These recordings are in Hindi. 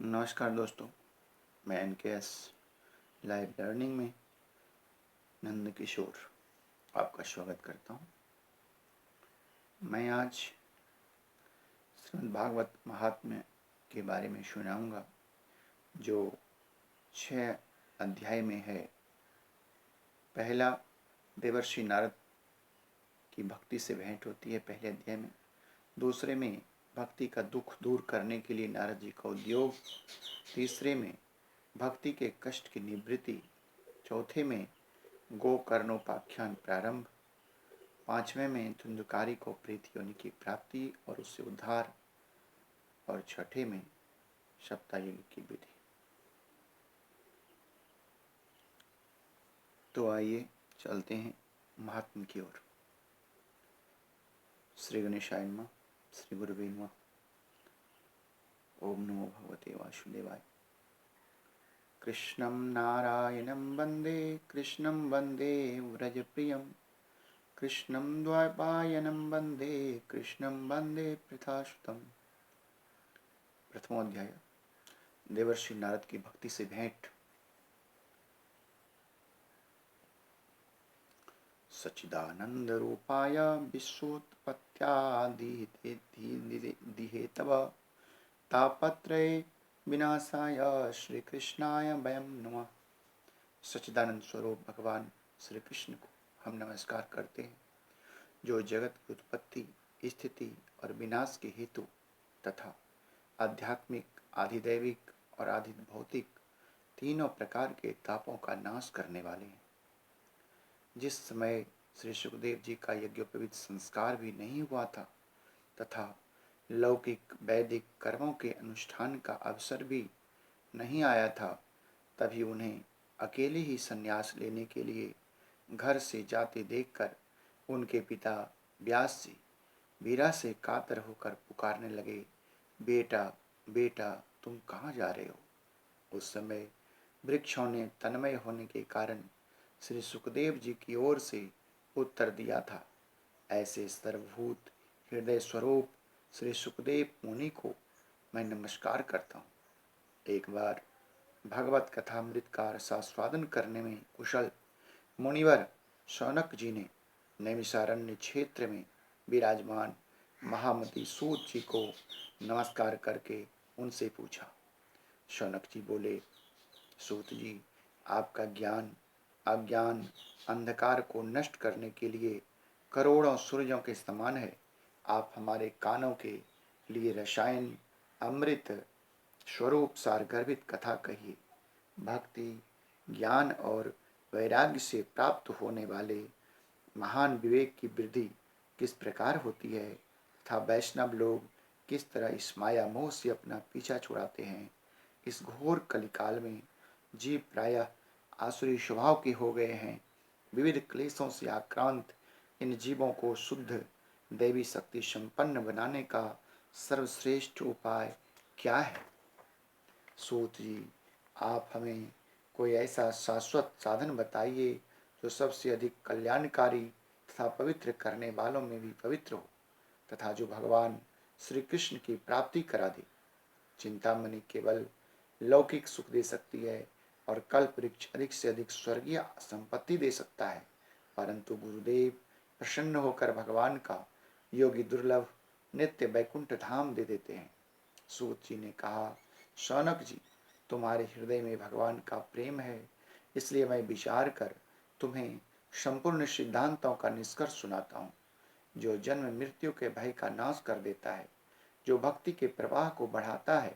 नमस्कार दोस्तों, मैं NKS लाइव लर्निंग में नंद किशोर आपका स्वागत करता हूँ। मैं आज श्रीमद् भागवत महात्म्य के बारे में सुनाऊंगा, जो 6 अध्याय में है। पहला, देवर्षि नारद की भक्ति से भेंट होती है पहले अध्याय में। दूसरे में भक्ति का दुख दूर करने के लिए नारद जी का उद्योग। तीसरे में भक्ति के कष्ट की निवृत्ति। चौथे में गोकर्णोपाख्यान प्रारंभ। पांचवें में धुंधकारी को प्रीति योनि की प्राप्ति और उससे उद्धार। और छठे में सप्तायुग की विधि। तो आइए चलते हैं महात्म की ओर। श्री गणेशाय नमः। श्री गुरुवे नमः। ओम नमो भगवते वासुदेवाय। कृष्णं नारायणं वन्दे, कृष्णं वन्दे व्रजप्रियं, कृष्णं द्वैपायनं वन्दे, कृष्णं वन्दे पृथासुतम्। प्रथमोध्याय, देवर्षि नारद की भक्ति से भेंट। सच्चिदानंद रूपाय विश्वोत्पत्त्यादिहेतव तापत्रय विनाशाय श्री कृष्णाय वयं नमः। सच्चिदानंद स्वरूप भगवान श्री कृष्ण को हम नमस्कार करते हैं, जो जगत की उत्पत्ति, स्थिति और विनाश के हेतु तथा आध्यात्मिक, आधिदैविक और आधि भौतिक तीनों प्रकार के तापों का नाश करने वाले हैं। जिस समय श्री सुखदेव जी का यज्ञोपवीत संस्कार भी नहीं हुआ था तथा लौकिक वैदिक कर्मों के अनुष्ठान का अवसर भी नहीं आया था, तभी उन्हें अकेले ही संन्यास लेने के लिए घर से जाते देखकर उनके पिता व्यास जी वीरा से कातर होकर पुकारने लगे, बेटा बेटा तुम कहाँ जा रहे हो। उस समय वृक्षों ने तन्मय होने के कारण श्री सुखदेव जी की ओर से उत्तर दिया था, ऐसे सर्वभूत हृदय स्वरूप श्री सुखदेव मुनि को मैं नमस्कार करता हूँ। एक बार भगवत कथामृत का रसास्वादन करने में कुशल मुनिवर शौनक जी ने नैमिषारण्य क्षेत्र में विराजमान महामती सूत जी को नमस्कार करके उनसे पूछा। शौनक जी बोले, सूत जी, आपका ज्ञान अज्ञान अंधकार को नष्ट करने के लिए करोड़ों सूर्यों के समान है। आप हमारे कानों के लिए रसायन अमृत स्वरूप सारगर्भित कथा कहिए। भक्ति, ज्ञान और वैराग्य से प्राप्त होने वाले महान विवेक की वृद्धि किस प्रकार होती है तथा वैष्णव लोग किस तरह इस माया मोह से अपना पीछा छुड़ाते हैं। इस घोर कलिकाल में जीव प्रायः आसुरी स्वभाव के हो गए हैं। विविध क्लेशों से आक्रांत इन जीवों को शुद्ध दैवी शक्ति संपन्न बनाने का सर्वश्रेष्ठ उपाय क्या है। सूत जी, आप हमें कोई ऐसा शाश्वत साधन बताइए जो सबसे अधिक कल्याणकारी तथा पवित्र करने वालों में भी पवित्र हो तथा जो भगवान श्री कृष्ण की प्राप्ति करा दे। चिंतामणि केवल लौकिक सुख दे सकती है और कल्प वृक्ष अधिक से अधिक स्वर्गीय संपत्ति दे सकता है, परंतु गुरुदेव प्रसन्न होकर भगवान का योगी दुर्लभ नित्य वैकुंठ धाम दे देते हैं। सूत जी ने कहा, शौनक जी, तुम्हारे हृदय में भगवान का प्रेम है, इसलिए मैं विचार कर तुम्हें संपूर्ण सिद्धांतों का निष्कर्ष सुनाता हूँ, जो जन्म मृत्यु के भय का नाश कर देता है, जो भक्ति के प्रवाह को बढ़ाता है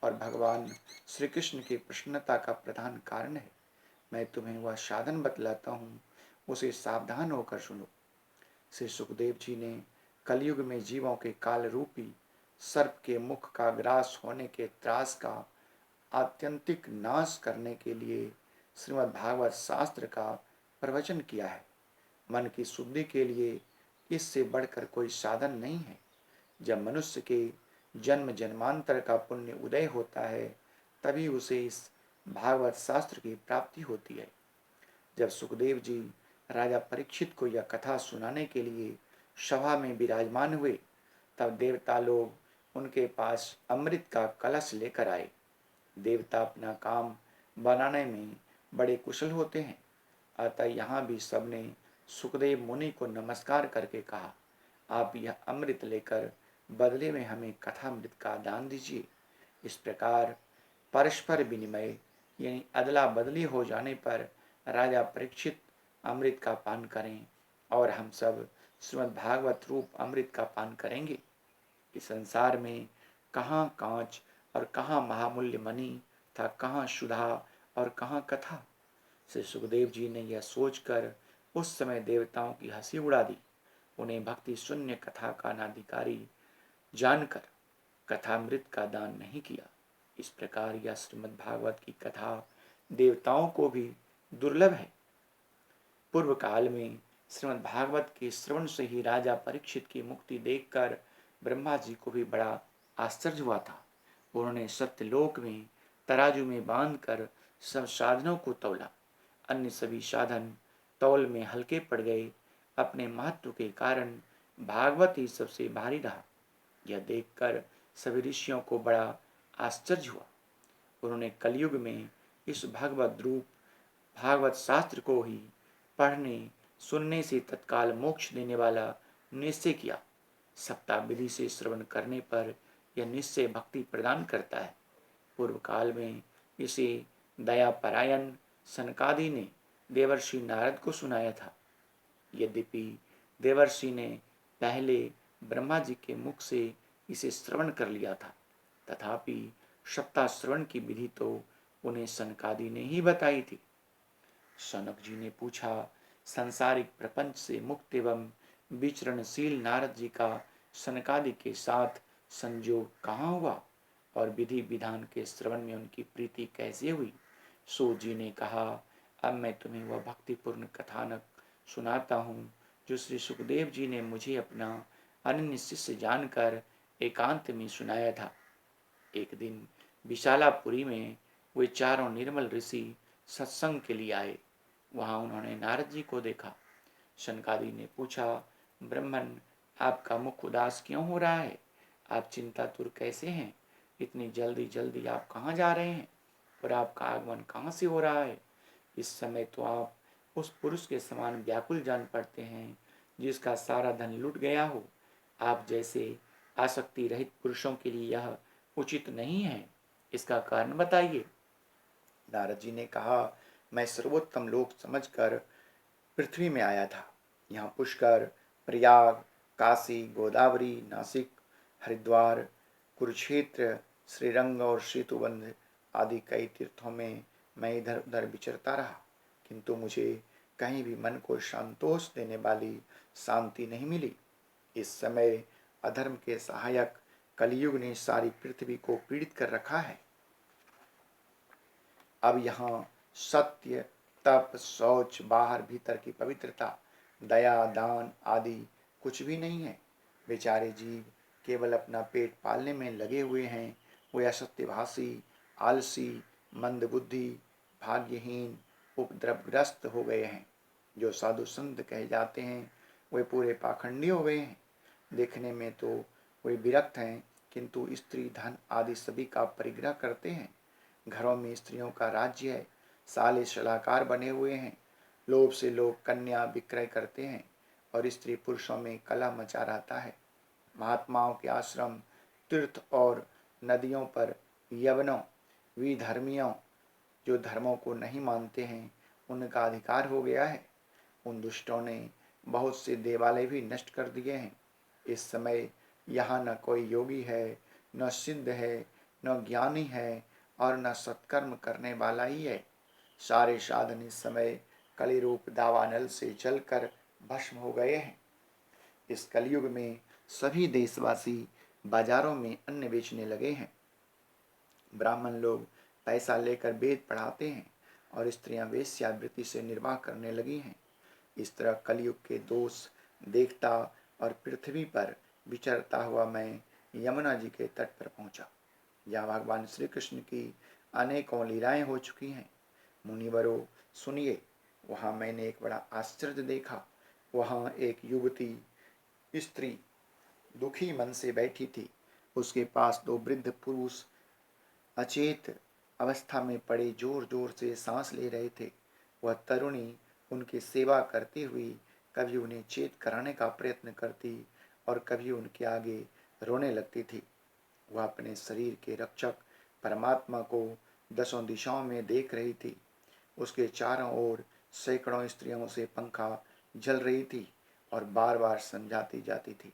और भगवान श्री कृष्ण की प्रसन्नता का प्रधान कारण है। मैं तुम्हें वह साधन बतलाता हूँ, उसे सावधान होकर सुनो। श्री सुखदेव जी ने कलयुग में जीवों के काल रूपी सर्प के मुख का ग्रास होने के त्रास का आत्यंतिक नाश करने के लिए श्रीमद् भागवत शास्त्र का प्रवचन किया है। मन की शुद्धि के लिए इससे बढ़कर कोई साधन नहीं है। जब मनुष्य के जन्म जन्मांतर का पुण्य उदय होता है, तभी उसे इस भागवत शास्त्र की प्राप्ति होती है। जब सुखदेव जी राजा परीक्षित को यह कथा सुनाने के लिए सभा में विराजमान हुए, तब देवता लोग उनके पास अमृत का कलश लेकर आए। देवता अपना काम बनाने में बड़े कुशल होते हैं। अतः यहाँ भी सबने सुखदेव मुनि को नमस्कार करके कहा, आप यह अमृत लेकर बदले में हमें कथामृत का दान दीजिए। इस प्रकार परस्पर विनिमय यानी अदला बदली हो जाने पर राजा परीक्षित अमृत का पान करें और हम सब श्रीमद् भागवत रूप अमृत का पान करेंगे। इस संसार में कहाँ कांच और कहाँ महामूल्य मणि था, कहाँ सुधा और कहाँ कथा। श्री सुखदेव जी ने यह सोचकर उस समय देवताओं की हंसी उड़ा दी। उन्हें भक्ति शून्य कथा का अनाधिकारी जानकर कथामृत का दान नहीं किया। इस प्रकार यह श्रीमद् भागवत की कथा देवताओं को भी दुर्लभ है। पूर्व काल में श्रीमद् भागवत के श्रवण से ही राजा परीक्षित की मुक्ति देखकर ब्रह्मा जी को भी बड़ा आश्चर्य हुआ था। उन्होंने सत्यलोक में तराजू में बांधकर सब साधनों को तौला। अन्य सभी साधन तौल में हल्के पड़ गए। अपने महत्व के कारण भागवत ही सबसे भारी रहा। यह देखकर सभी ऋषियों को बड़ा आश्चर्य हुआ। उन्होंने कलयुग में इस भगवत रूप भागवत शास्त्र को ही पढ़ने सुनने से तत्काल मोक्ष देने वाला निश्चय किया। सप्ताह विधि से श्रवण करने पर यह निश्चय भक्ति प्रदान करता है। पूर्व काल में इसे दयापरायण सनकादि ने देवर्षि नारद को सुनाया था। यद्यपि देवर्षि ने पहले ब्रह्मा जी के मुख से इसे श्रवण कर लिया था, तथापि सप्ताह श्रवण की विधि तो उन्हें सनकादि ने ही बताई थी। सनक जी ने पूछा, संसारिक प्रपंच से मुक्त एवं विचरणशील नारद जी का सनकादि के साथ संयोग कहाँ हुआ और विधि विधान के श्रवण में उनकी प्रीति कैसे हुई। सो जी ने कहा, अब मैं तुम्हें वह भक्तिपूर्ण कथानक सुनाता हूँ जो श्री सुखदेव जी ने मुझे अपना अनन्य शिष्य जानकर एकांत में सुनाया था। एक दिन विशालापुरी में वे चारों निर्मल ऋषि सत्संग के लिए आए। वहां उन्होंने नारद जी को देखा। शनकादि ने पूछा, ब्रह्मन, आपका मुख उदास क्यों हो रहा है? आप चिंतातुर कैसे हैं? इतनी जल्दी जल्दी आप कहाँ जा रहे हैं और आपका आगमन कहाँ से हो रहा है? इस समय तो आप उस पुरुष के समान व्याकुल जान पड़ते हैं जिसका सारा धन लुट गया हो। आप जैसे आसक्ति रहित पुरुषों के लिए यह उचित नहीं है। इसका कारण बताइए। नारद जी ने कहा, मैं सर्वोत्तम लोक समझकर पृथ्वी में आया था। यहाँ पुष्कर, प्रयाग, काशी, गोदावरी, नासिक, हरिद्वार, कुरुक्षेत्र, श्रीरंग और श्रीतुबंध आदि कई तीर्थों में मैं इधर उधर विचरता रहा, किंतु मुझे कहीं भी मन को संतोष देने वाली शांति नहीं मिली। इस समय अधर्म के सहायक कलयुग ने सारी पृथ्वी को पीड़ित कर रखा है। अब यहाँ सत्य, तप, शौच, बाहर भीतर की पवित्रता, दया, दान आदि कुछ भी नहीं है। बेचारे जीव केवल अपना पेट पालने में लगे हुए हैं। वे असत्यभाषी, आलसी, मंदबुद्धि, भाग्यहीन, उपद्रवग्रस्त हो गए हैं। जो साधु संत कहे जाते हैं वे पूरे पाखंडी हो गए हैं। देखने में तो वे विरक्त हैं, किंतु स्त्री, धन आदि सभी का परिग्रह करते हैं। घरों में स्त्रियों का राज्य है। साले सलाहकार बने हुए हैं। लोभ से लोग कन्या विक्रय करते हैं और स्त्री पुरुषों में कलह मचा रहता है। महात्माओं के आश्रम, तीर्थ और नदियों पर यवनों, विधर्मियों, जो धर्मों को नहीं मानते हैं, उनका अधिकार हो गया है। उन दुष्टों ने बहुत से देवालय भी नष्ट कर दिए हैं। इस समय यहाँ न कोई योगी है, न सिद्ध है, न ज्ञानी है और न सत्कर्म करने वाला ही है। सारे साधन इस समय कली रूप दावानल से जलकर भस्म हो गए हैं। इस कलयुग में सभी देशवासी बाजारों में अन्न बेचने लगे हैं। ब्राह्मण लोग पैसा लेकर वेद पढ़ाते हैं और स्त्रियां वेश्यावृत्ति से निर्वाह करने लगी हैं। इस तरह कलयुग के दोष देखता और पृथ्वी पर विचरता हुआ मैं यमुना जी के तट पर पहुंचा, जहाँ भगवान श्री कृष्ण की अनेकों लीलाएं हो चुकी हैं। मुनिवरों सुनिए, वहाँ मैंने एक बड़ा आश्चर्य देखा। वहाँ एक युवती स्त्री दुखी मन से बैठी थी। उसके पास दो वृद्ध पुरुष अचेत अवस्था में पड़े जोर जोर से सांस ले रहे थे। वह तरुणी उनकी सेवा करती हुई कभी उन्हें चेत कराने का प्रयत्न करती और कभी उनके आगे रोने लगती थी। वह अपने शरीर के रक्षक परमात्मा को दसों दिशाओं में देख रही थी। उसके चारों ओर सैकड़ों स्त्रियों से पंखा जल रही थी और बार बार समझाती जाती थी।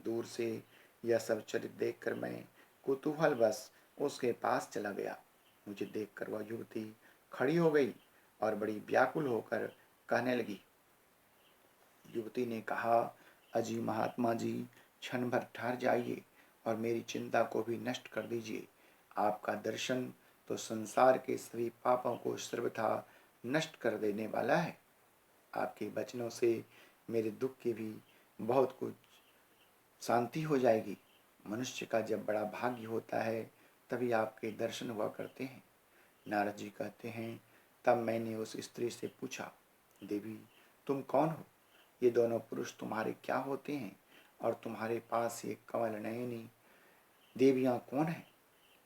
दूर से यह सब चरित्र देखकर मैं कुतूहलवश उसके पास चला गया। मुझे देखकर वह युवती खड़ी हो गई और बड़ी व्याकुल होकर कहने लगी। युवती ने कहा, अजी महात्मा जी, क्षण भर ठहर जाइए और मेरी चिंता को भी नष्ट कर दीजिए। आपका दर्शन तो संसार के सभी पापों को सर्वथा नष्ट कर देने वाला है। आपके वचनों से मेरे दुख की भी बहुत कुछ शांति हो जाएगी। मनुष्य का जब बड़ा भाग्य होता है तभी आपके दर्शन हुआ करते हैं। नारद जी कहते हैं, तब मैंने उस स्त्री से पूछा, देवी तुम कौन हो? ये दोनों पुरुष तुम्हारे क्या होते हैं और तुम्हारे पास ये कमल नयनी देवियां कौन है?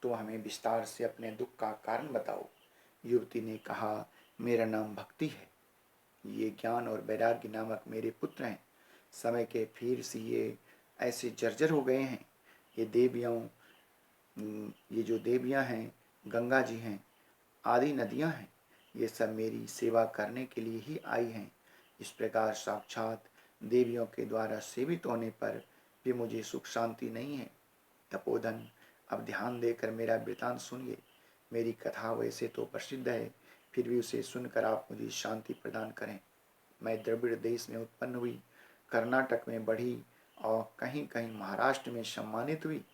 तो हमें विस्तार से अपने दुख का कारण बताओ। युवती ने कहा, मेरा नाम भक्ति है। ये ज्ञान और वैराग्य नामक मेरे पुत्र हैं। समय के फिर से ये ऐसे जर्जर हो गए हैं। ये देवियां ये जो देवियां हैं, गंगा जी हैं, आदि नदियां हैं, ये सब मेरी सेवा करने के लिए ही आई हैं। इस प्रकार साक्षात देवियों के द्वारा सेवित होने पर भी मुझे सुख शांति नहीं है। तपोधन, अब ध्यान देकर मेरा वृतांत सुनिए। मेरी कथा वैसे तो प्रसिद्ध है, फिर भी उसे सुनकर आप मुझे शांति प्रदान करें। मैं द्रविड़ देश में उत्पन्न हुई, कर्नाटक में बढ़ी और कहीं कहीं महाराष्ट्र में सम्मानित हुई,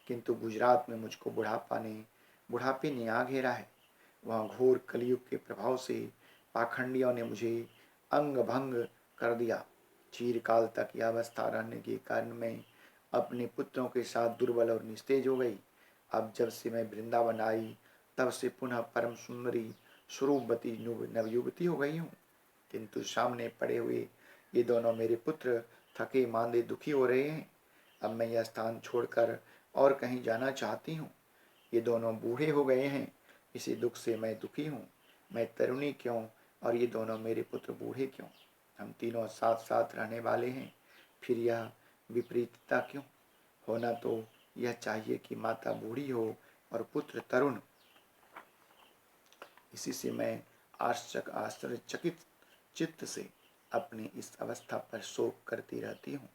किंतु गुजरात में मुझको बुढ़ापे ने आ घेरा है। वहाँ घोर कलयुग के प्रभाव से पाखंडियों ने मुझे अंग भंग कर दिया। चीरकाल तक यह अवस्था रहने के कारण मैं अपने पुत्रों के साथ दुर्बल और निस्तेज हो गई। अब जब से मैं वृंदावन आई तब से पुनः परम सुंदरी स्वरूपवती नवयुवती हो गई हूँ। किंतु सामने पड़े हुए ये दोनों मेरे पुत्र थके मांदे दुखी हो रहे हैं। अब मैं यह स्थान छोड़कर और कहीं जाना चाहती हूँ। ये दोनों बूढ़े हो गए हैं, इसी दुख से मैं दुखी हूँ। मैं तरुणी क्यों और ये दोनों मेरे पुत्र बूढ़े क्यों? हम तीनों साथ साथ रहने वाले हैं, फिर यह विपरीतता क्यों? होना तो यह चाहिए कि माता बूढ़ी हो और पुत्र तरुण। इसी से मैं आश्चर्यचकित चित्त से अपनी इस अवस्था पर शोक करती रहती हूँ।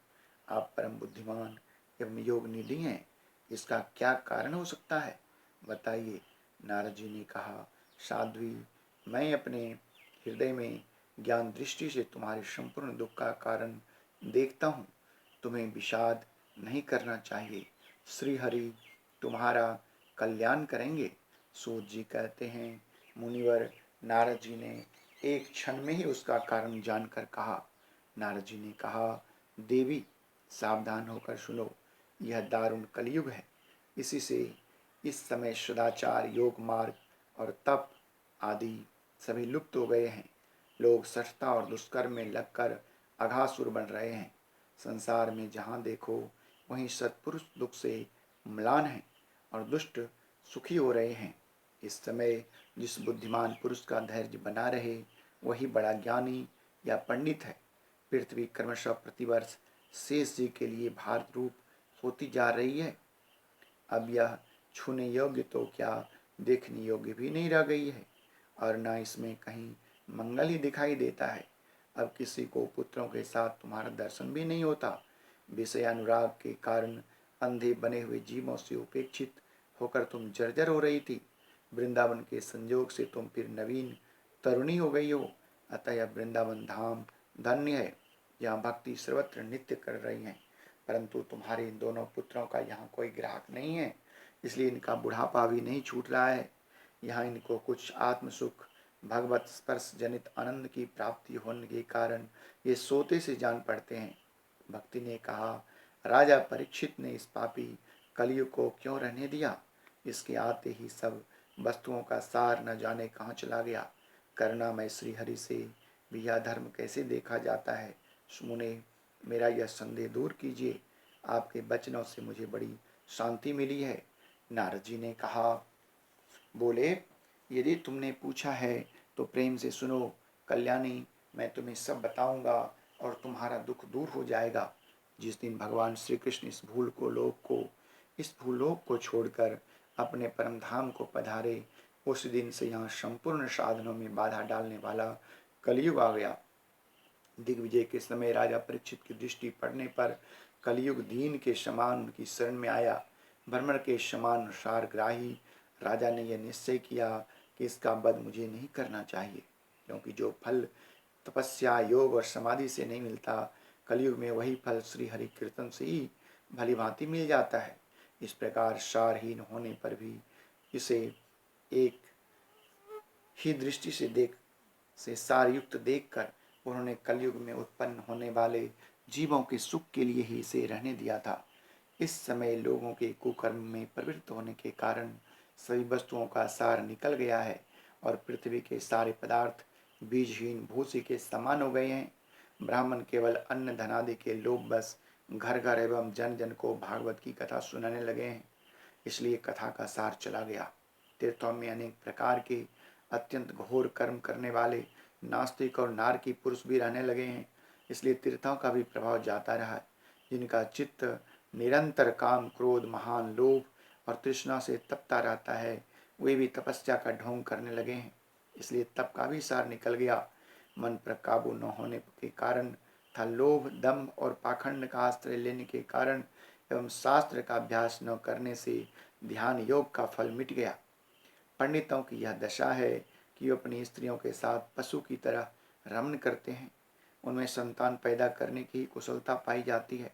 आप परम बुद्धिमान एवं योग निधि हैं, इसका क्या कारण हो सकता है, बताइए। नारद जी ने कहा, साध्वी, मैं अपने हृदय में ज्ञान दृष्टि से तुम्हारे संपूर्ण दुख का कारण देखता हूँ। तुम्हें विषाद नहीं करना चाहिए। श्री हरि तुम्हारा कल्याण करेंगे। सूत जी कहते हैं, मुनिवर, नारद जी ने एक क्षण में ही उसका कारण जानकर कहा। नारद जी ने कहा, देवी सावधान होकर सुनो, यह दारुण कलयुग है। इसी से इस समय सदाचार, योग मार्ग और तप आदि सभी लुप्त हो गए हैं। लोग सठता और दुष्कर्म में लगकर अघासुर बन रहे हैं। संसार में जहाँ देखो वहीं सत्पुरुष दुख से म्लान है और दुष्ट सुखी हो रहे हैं। इस समय जिस बुद्धिमान पुरुष का धैर्य बना रहे वही बड़ा ज्ञानी या पंडित है। पृथ्वी क्रमशः प्रतिवर्ष शेष जी के लिए भार रूप होती जा रही है। अब यह छूने योग्य तो क्या देखने योग्य भी नहीं रह गई है और न इसमें कहीं मंगल ही दिखाई देता है। अब किसी को पुत्रों के साथ तुम्हारा दर्शन भी नहीं होता। विषय अनुराग के कारण अंधे बने हुए जीवों से उपेक्षित होकर तुम जर्जर हो रही थी। वृंदावन के संयोग से तुम फिर नवीन तरुणी हो गई हो। अतः यह वृंदावन धाम धन्य है, यहाँ भक्ति सर्वत्र नित्य कर रही हैं। परंतु तुम्हारे इन दोनों पुत्रों का यहाँ कोई ग्राहक नहीं है, इसलिए इनका बुढ़ापा भी नहीं छूट रहा है। यहाँ इनको कुछ आत्म सुख, भगवत स्पर्श जनित आनंद की प्राप्ति होने के कारण ये सोते से जान पड़ते हैं। भक्ति ने कहा, राजा परीक्षित ने इस पापी कलयुग को क्यों रहने दिया? इसके आते ही सब वस्तुओं का सार न जाने कहाँ चला गया। करुणामय श्री हरि से भी यह धर्म कैसे देखा जाता है? सुमुने, मेरा यह संदेह दूर कीजिए। आपके वचनों से मुझे बड़ी शांति मिली है। नारद जी ने कहा, बोले, यदि तुमने पूछा है तो प्रेम से सुनो कल्याणी, मैं तुम्हें सब बताऊंगा और तुम्हारा दुख दूर हो जाएगा। जिस दिन भगवान श्री कृष्ण इस भूलोक को छोड़कर अपने परम धाम को पधारे, उस दिन से यहाँ संपूर्ण साधनों में बाधा डालने वाला कलयुग आ गया। दिग्विजय के समय राजा परीक्षित की दृष्टि पड़ने पर कलयुग दीन के समान उनकी शरण में आया। भ्रमण के समान सारग्राही राजा ने यह निश्चय किया कि इसका वध मुझे नहीं करना चाहिए, क्योंकि जो फल तपस्या योग और समाधि से नहीं मिलता, कलयुग में वही फल श्री हरि कीर्तन से ही भली भांति मिल जाता है। इस प्रकार सारहीन होने पर भी इसे एक ही दृष्टि से सारयुक्त देखकर उन्होंने कलयुग में उत्पन्न होने वाले जीवों के सुख के लिए ही इसे रहने दिया था। इस समय लोगों के कुकर्म में प्रवृत्त होने के कारण सभी वस्तुओं का सार निकल गया है और पृथ्वी के सारे पदार्थ बीजहीन भूसी के समान हो गए हैं। ब्राह्मण केवल अन्न धनादि के लोभ बस घर घर एवं जन जन को भागवत की कथा सुनाने लगे हैं, इसलिए कथा का सार चला गया। तीर्थों में अनेक प्रकार के अत्यंत घोर कर्म करने वाले नास्तिक और नारकी पुरुष भी रहने लगे हैं, इसलिए तीर्थों का भी प्रभाव जाता रहा है। जिनका चित्त निरंतर काम क्रोध महान लोभ और तृष्णा से तपता रहता है, वे भी तपस्या का ढोंग करने लगे हैं, इसलिए तप का भी सार निकल गया। मन पर काबू न होने के कारण तथा लोभ दम्भ और पाखंड का आश्रय लेने के कारण एवं शास्त्र का अभ्यास न करने से ध्यान योग का फल मिट गया। पंडितों की यह दशा है कि वे अपनी स्त्रियों के साथ पशु की तरह रमण करते हैं। उनमें संतान पैदा करने की कुशलता पाई जाती है।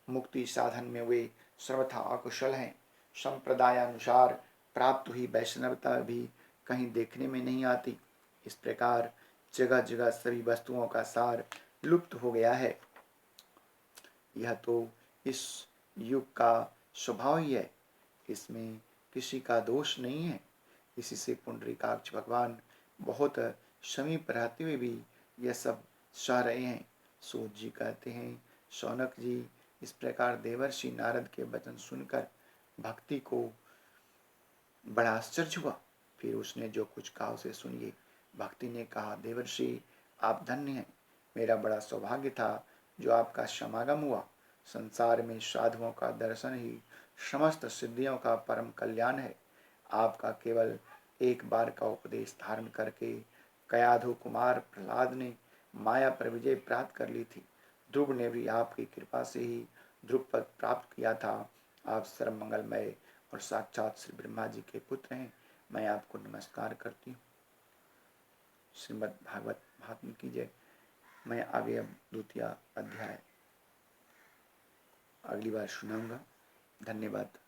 मुक्ति साधन में वे सर्वथा अकुशल हैं। संप्रदायानुसार प्राप्त हुई वैष्णवता भी कहीं देखने में नहीं आती। इस प्रकार जगह जगह सभी वस्तुओं का सार लुप्त हो गया है। यह तो इस युग का स्वभाव ही है, इसमें किसी का दोष नहीं है। इसी से पुंडरीकाक्ष भगवान बहुत समीप रहते हुए भी यह सब सह रहे हैं। सूत जी कहते हैं, शौनक जी, इस प्रकार देवर्षि नारद के वचन सुनकर भक्ति को बड़ा आश्चर्य हुआ। फिर उसने जो कुछ कहा उसे सुनिए। भक्ति ने कहा, देवर्षि आप धन्य हैं, मेरा बड़ा सौभाग्य था जो आपका समागम हुआ। संसार में साधुओं का दर्शन ही समस्त सिद्धियों का परम कल्याण है। आपका केवल एक बार का उपदेश धारण करके कयाधु कुमार प्रहलाद ने माया पर विजय प्राप्त कर ली थी। ध्रुव ने भी आपकी कृपा से ही ध्रुव पद प्राप्त किया था। आप सर्वमंगलमय और साक्षात श्री ब्रह्मा जी के पुत्र हैं। मैं आपको नमस्कार करती हूँ। श्रीमद् भागवत महात्म्य की जय। मैं आगे अब द्वितीय अध्याय अगली बार सुनाऊंगा। धन्यवाद।